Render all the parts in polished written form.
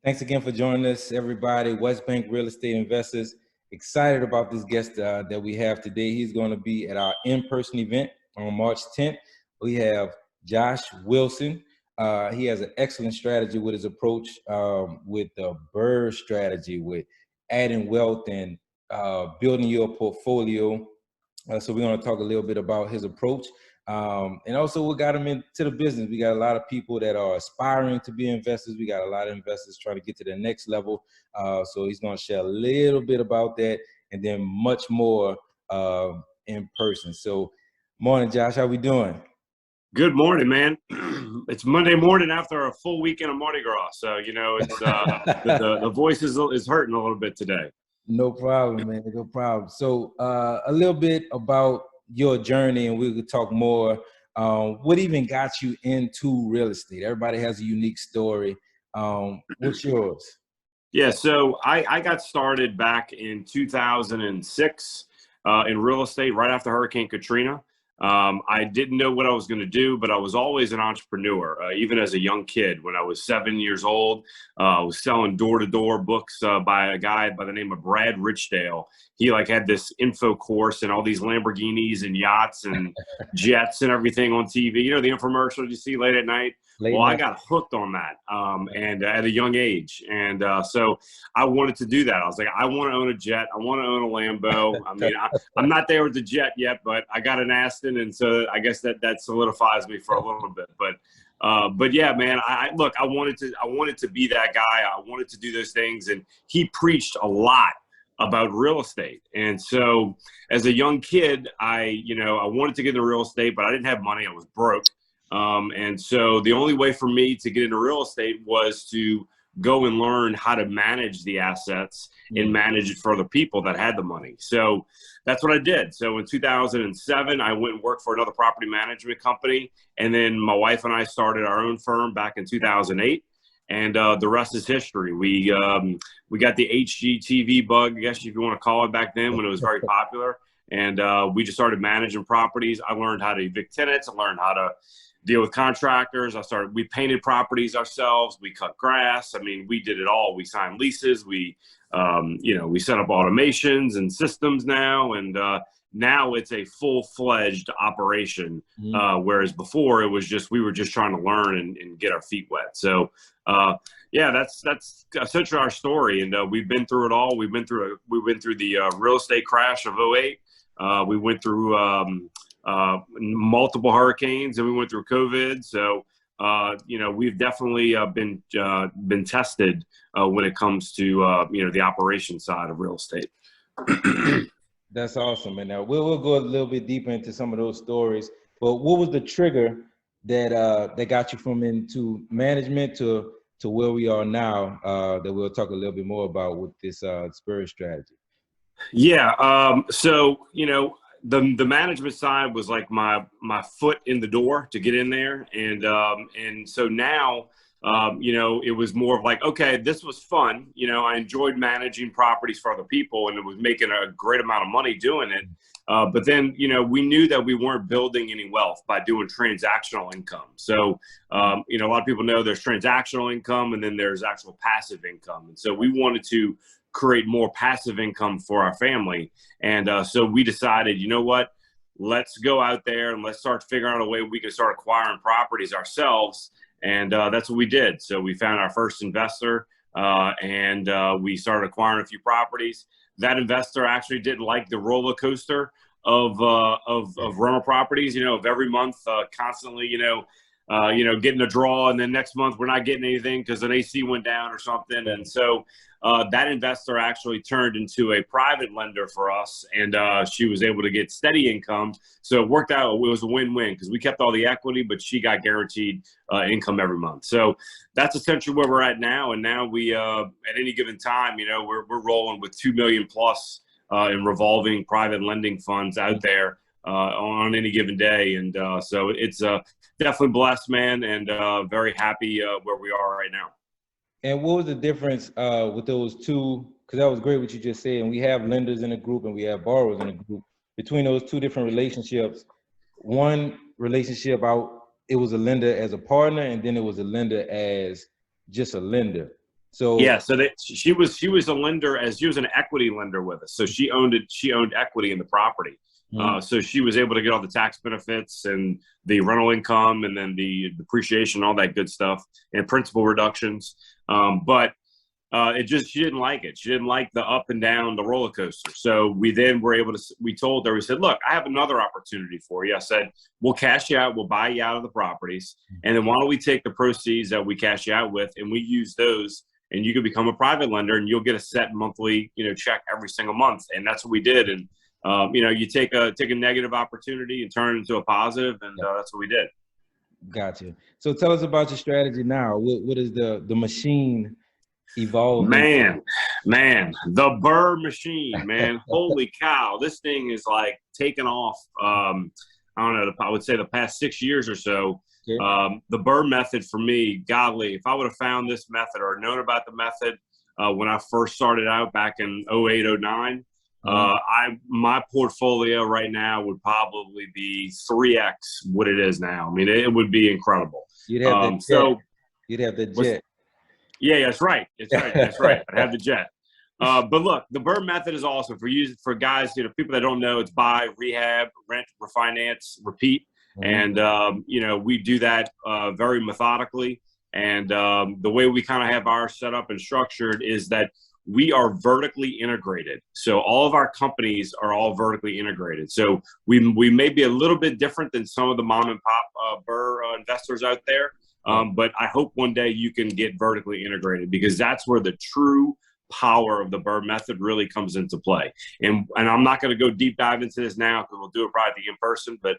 Thanks again for joining us, everybody. Westbank real estate investors. Excited about this guest that we have today. He's going to be at our in-person event on March 10th. We have Josh Wilson. He has an excellent strategy with his approach with the BRRRR strategy, with adding wealth and building your portfolio. So we're going to talk a little bit about his approach. And also we got him into the business. We got a lot of people that are aspiring to be investors. We got a lot of investors trying to get to the next level. So he's going to share a little bit about that and then much more in person. So morning, Josh, how we doing? Good morning, man. It's Monday morning after a full weekend of Mardi Gras. So, you know, it's the voice is hurting a little bit today. No problem, man. No problem. So a little bit about your journey, and we could talk more. What even got you into real estate? Everybody has a unique story. What's yours? Yeah, so I got started back in 2006 in real estate right after Hurricane Katrina. I didn't know what I was going to do, but I was always an entrepreneur. Even as a young kid, when I was 7 years old, I was selling door-to-door books by a guy by the name of Brad Richdale. He had this info course and all these Lamborghinis and yachts and jets and everything on TV. You know, the infomercials you see late at night. I got hooked on that and at a young age. And so I wanted to do that. I was like, I want to own a jet. I want to own a Lambo. I mean, I'm not there with the jet yet, but I got an Aston. And so I guess that solidifies me for a little bit. But yeah, man, I wanted to be that guy. I wanted to do those things. And he preached a lot about real estate. And so as a young kid, I wanted to get into real estate, but I didn't have money. I was broke. And so the only way for me to get into real estate was to go and learn how to manage the assets and manage it for other people that had the money. So that's what I did. So in 2007, I went and worked for another property management company. And then my wife and I started our own firm back in 2008. And the rest is history. We got the HGTV bug, I guess if you want to call it, back then when it was very popular. And we just started managing properties. I learned how to evict tenants. I learned how to deal with contractors. We painted properties ourselves. We cut grass. I mean, we did it all. We signed leases. We set up automations and systems now. And now it's a full-fledged operation. Whereas before it was we were just trying to learn and get our feet wet. So yeah, that's essentially our story. And we've been through it all. We went through the real estate crash of 2008. We went through multiple hurricanes, and we went through COVID. So, we've definitely been tested when it comes to, the operation side of real estate. That's awesome. And now we'll go a little bit deeper into some of those stories. But what was the trigger that got you from into management to where we are now, that we'll talk a little bit more about with this spirit strategy? Yeah. So, the management side was like my foot in the door to get in there. And so now, it was more of like, okay, this was fun. I enjoyed managing properties for other people, and it was making a great amount of money doing it. But then, we knew that we weren't building any wealth by doing transactional income. So, a lot of people know there's transactional income and then there's actual passive income. And so we wanted to create more passive income for our family. And so we decided, you know what, let's go out there and let's start figuring out a way we can start acquiring properties ourselves. And that's what we did. So we found our first investor and we started acquiring a few properties. That investor actually didn't like the roller coaster of rental properties, of every month constantly, getting a draw, and then next month we're not getting anything because an AC went down or something. And so that investor actually turned into a private lender for us, and she was able to get steady income. So it worked out. It was a win-win because we kept all the equity, but she got guaranteed income every month. So that's essentially where we're at now. And now we, at any given time, we're rolling with 2 million plus in revolving private lending funds out there on any given day. And so it's definitely blessed, man, and very happy where we are right now. And what was the difference with those two? Because that was great what you just said. And we have lenders in the group and we have borrowers in the group. Between those two different relationships, one relationship it was a lender as a partner, and then it was a lender as just a lender. So Yeah, so that she was a lender, as she was an equity lender with us. So she owned it. She owned equity in the property. So she was able to get all the tax benefits and the rental income, and then the depreciation, all that good stuff, and principal reductions. But she didn't like it. She didn't like the up and down, the roller coaster. So we then were able to, we told her, we said, look, I have another opportunity for you. I said, we'll cash you out. We'll buy you out of the properties. And then why don't we take the proceeds that we cash you out with, and we use those, and you can become a private lender, and you'll get a set monthly, check every single month. And that's what we did. And, you take a negative opportunity and turn it into a positive. And that's what we did. Gotcha. So tell us about your strategy now. What is the machine evolving? Man, the BRRRR machine, man. Holy cow. This thing is like taken off. I don't know, I would say the past 6 years or so. Okay. The BRRRR method for me, golly, if I would have found this method or known about the method when I first started out back in 08, 09, my portfolio right now would probably be 3x what it is now. I mean, it would be incredible. You'd have the jet. You'd have the jet. Yeah, that's right. That's right. I have the jet. But look, the BRRRR method is awesome for guys, people that don't know. It's buy, rehab, rent, refinance, repeat. And, we do that very methodically. And the way we kind of have ours set up and structured is that we are vertically integrated. So all of our companies are all vertically integrated. So we may be a little bit different than some of the mom and pop BRRRR investors out there. But I hope one day you can get vertically integrated, because that's where the true power of the BRRRR method really comes into play. And I'm not going to go deep dive into this now, because we'll do it probably in person, but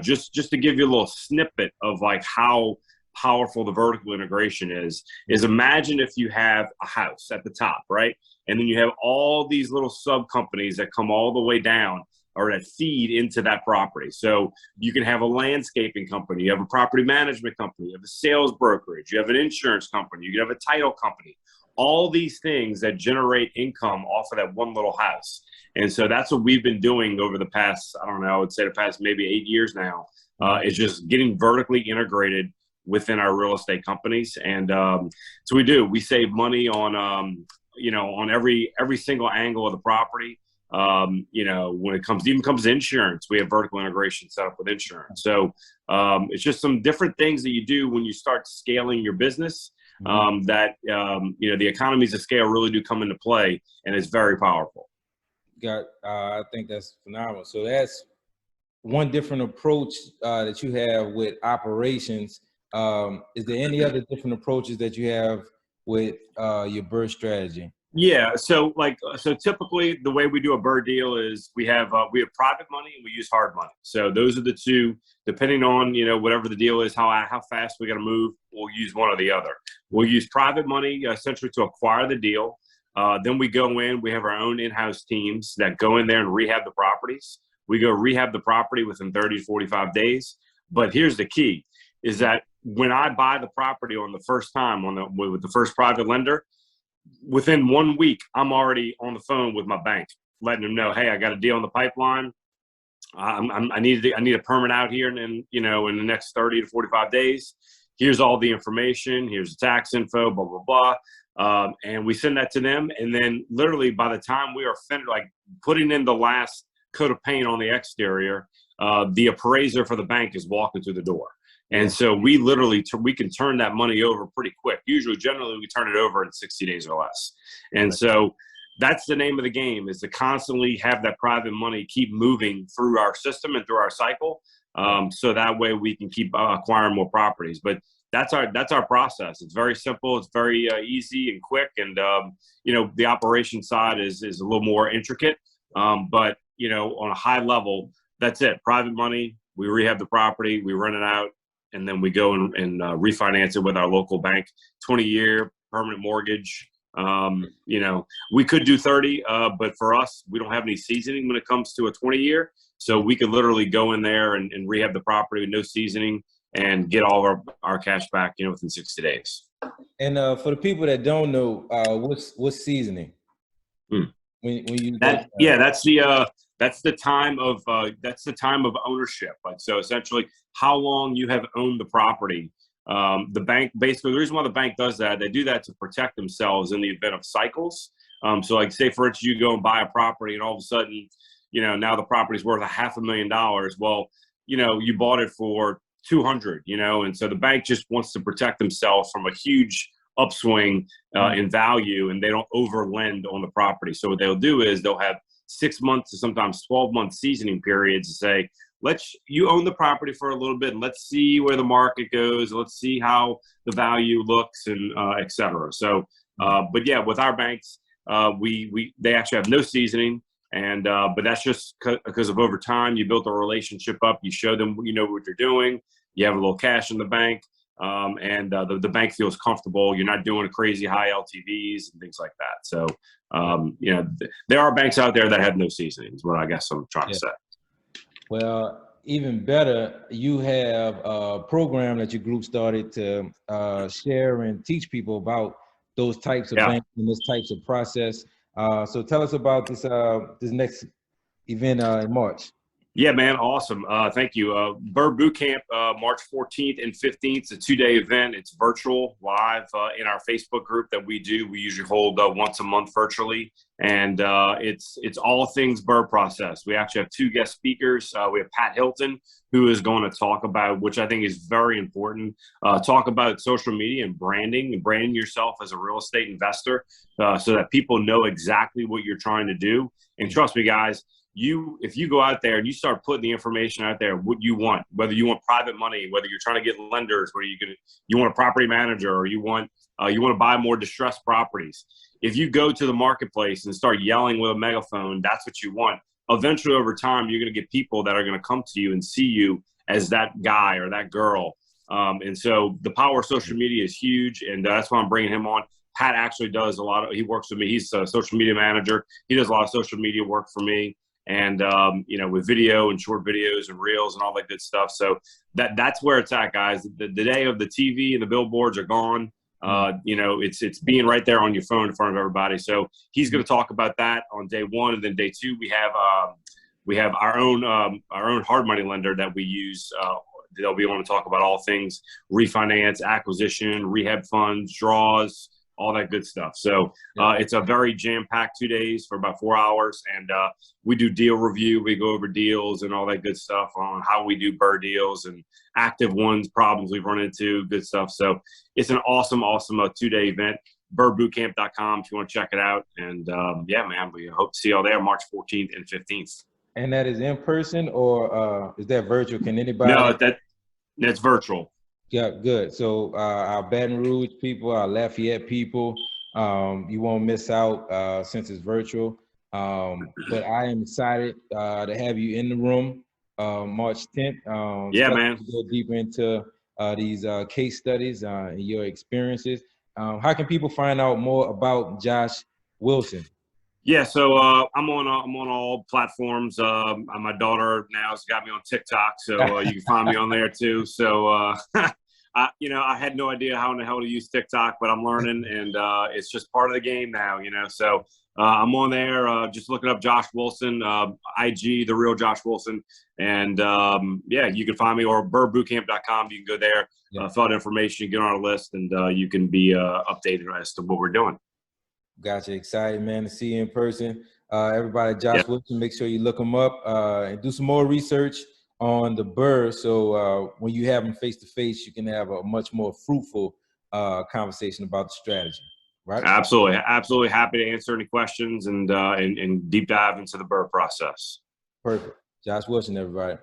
just to give you a little snippet of like how powerful the vertical integration is imagine if you have a house at the top, right? And then you have all these little sub companies that come all the way down or that feed into that property. So you can have a landscaping company, you have a property management company, you have a sales brokerage, you have an insurance company, you can have a title company, all these things that generate income off of that one little house. And so that's what we've been doing over the past, I don't know, I would say the past maybe 8 years now, is just getting vertically integrated within our real estate companies. And so we save money on, on every single angle of the property. When it comes to insurance, we have vertical integration set up with insurance. So it's just some different things that you do when you start scaling your business, that, the economies of scale really do come into play, and it's very powerful. I think that's phenomenal. So that's one different approach that you have with operations. Is there any other different approaches that you have with your BRRRR strategy? Yeah, so typically the way we do a BRRRR deal is we have private money and we use hard money. So those are the two, depending on whatever the deal is, how fast we got to move. We'll use one or the other. We'll use private money essentially to acquire the deal. Then we go in. We have our own in-house teams that go in there and rehab the properties. We go rehab the property within 30 to 45 days. But here's the key: is that when I buy the property on the first time with the first private lender, within 1 week, I'm already on the phone with my bank, letting them know, hey, I got a deal in the pipeline. I need a permit out here, and in the next 30 to 45 days. Here's all the information. Here's the tax info, blah blah blah, and we send that to them. And then literally by the time we are finished, like putting in the last coat of paint on the exterior, the appraiser for the bank is walking through the door. And so we literally, we can turn that money over pretty quick. Generally, we turn it over in 60 days or less. And so that's the name of the game, is to constantly have that private money keep moving through our system and through our cycle. So that way we can keep acquiring more properties. But that's our process. It's very simple. It's very easy and quick. And, the operation side is a little more intricate. But, on a high level, that's it. Private money, we rehab the property, we rent it out, and then we go and refinance it with our local bank, 20-year permanent mortgage. We could do 30, but for us, we don't have any seasoning when it comes to a 20-year. So we could literally go in there and rehab the property with no seasoning and get all of our cash back, within 60 days. And for the people that don't know, what's seasoning? When you that's the time of ownership. Like, so essentially how long you have owned the property The bank, basically, the reason why the bank does that, they do that to protect themselves in the event of cycles. So like say, for instance, you go and buy a property and all of a sudden, now the property's worth $500,000. Well, you bought it for 200, and so the bank just wants to protect themselves from a huge upswing in value, and they don't overlend on the property. So what they'll do is they'll have 6 months to sometimes 12-month seasoning periods to say, you own the property for a little bit and let's see where the market goes. Let's see how the value looks and et cetera. So, but yeah, with our banks, they actually have no seasoning. And, but that's just because of over time, you built a relationship up, you show them, what you're doing, you have a little cash in the bank, and the bank feels comfortable. You're not doing crazy high LTVs and things like that. So, there are banks out there that have no seasoning is what I guess I'm trying to say. Well, even better, you have a program that your group started to share and teach people about those types of banks and those types of process. So tell us about this next event in March. Yeah, man. Awesome. Thank you. BRRRR Bootcamp, March 14th and 15th. It's a 2-day event. It's virtual, live in our Facebook group that we do. We usually hold once a month virtually. And it's all things BRRRR process. We actually have 2 guest speakers. We have Pat Hilton, who is going to talk about, which I think is very important, talk about social media and branding yourself as a real estate investor so that people know exactly what you're trying to do. And trust me, guys, if you go out there and you start putting the information out there, what you want, whether you want private money, whether you're trying to get lenders, whether you want a property manager, or you want to buy more distressed properties. If you go to the marketplace and start yelling with a megaphone, that's what you want. Eventually, over time, you're going to get people that are going to come to you and see you as that guy or that girl. And so the power of social media is huge, and that's why I'm bringing him on. Pat actually does he works with me. He's a social media manager. He does a lot of social media work for me. And, with video and short videos and reels and all that good stuff. So that's where it's at, guys. The day of the TV and the billboards are gone. It's being right there on your phone in front of everybody. So he's going to talk about that on day 1. And then day 2, we have our own hard money lender that we use. They'll be able to talk about all things refinance, acquisition, rehab funds, draws, all that good stuff. So it's a very jam-packed 2 days for about 4 hours. And we do deal review. We go over deals and all that good stuff on how we do BRRRR deals and active ones, problems we've run into, good stuff. So it's an awesome 2-day event. BRRRRbootcamp.com if you want to check it out. And yeah, man, we hope to see you all there March 14th and 15th. And that is in person or is that virtual? Can anybody? No, that's virtual. Yeah, good. So our Baton Rouge people, our Lafayette people, you won't miss out since it's virtual. But I am excited to have you in the room March 10th. Yeah, man. To go deeper into these case studies and your experiences. How can people find out more about Josh Wilson? Yeah, so I'm on all platforms. My daughter now has got me on TikTok, so you can find me on there too. So I had no idea how in the hell to use TikTok, but I'm learning, and it's just part of the game now. So I'm on there. Just looking up Josh Wilson, IG, the real Josh Wilson, and yeah, you can find me, or BRRRRbootcamp.com. You can go there, fill out information, get on our list, and you can be updated as to what we're doing. Gotcha. Excited, man, to see you in person. Everybody, Josh Wilson, make sure you look him up and do some more research on the BRRRR. So when you have them face to face, you can have a much more fruitful conversation about the strategy, right? Absolutely. Absolutely happy to answer any questions and deep dive into the BRRRR process. Perfect. Josh Wilson, everybody.